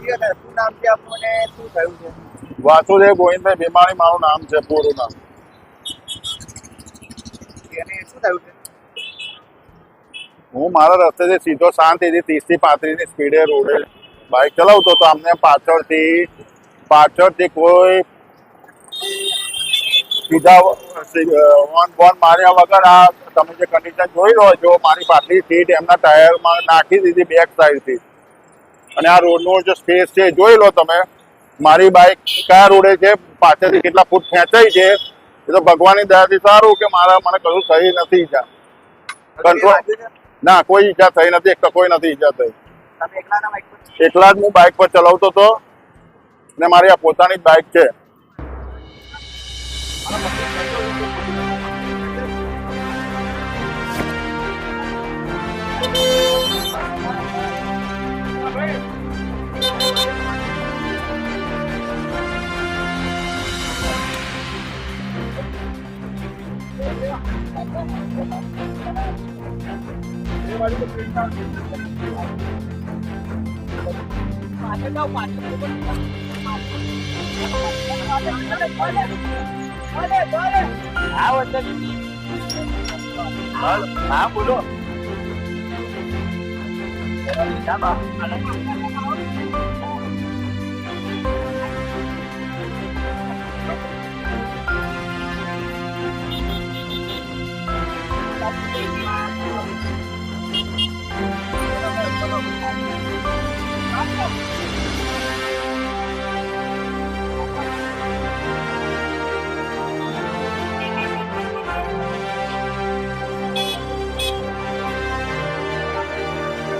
શું નામ છે આપનું ને શું થયું છે? વાસુદેવ ગોવિંદભાઈ ભીમાણી મારું નામ છે, પૂરું નામ. એને શું થયું છે? હું મારા રસ્તેથી સીધો શાંતિથી 30 થી 35 ની સ્પીડે રોડે બાઇક ચલાવતો તો અમને પાછળથી કોઈ સીધા બોન માર્યા વગર આ તમે જે કન્ડિશન જોઈ રહ્યો છો, મારી પાછલી સીટ એમના ટાયરમાં નાખી દીધી બેક સાઈડથી. અને આ રોડનો જે સ્પેસ છે જોઈ લો તમે. મારી બાઇક કયા રોડે છે, પાછળથી કેટલા ફૂટ ખેંચાઈ છે. એ તો ભગવાનની દયાથી સારું કે મને કશું થઈ નથી ઈજા. કંટ્રોલ ના, કોઈ ઈજા થઈ નથી, કોઈ નથી ઈજા થઈ. તમે એકલાના બાઇક પર? એકલા જ હું બાઇક પર ચલાવતો હતો ને મારી આ પોતાની જ બાઇક છે. હા બોલો.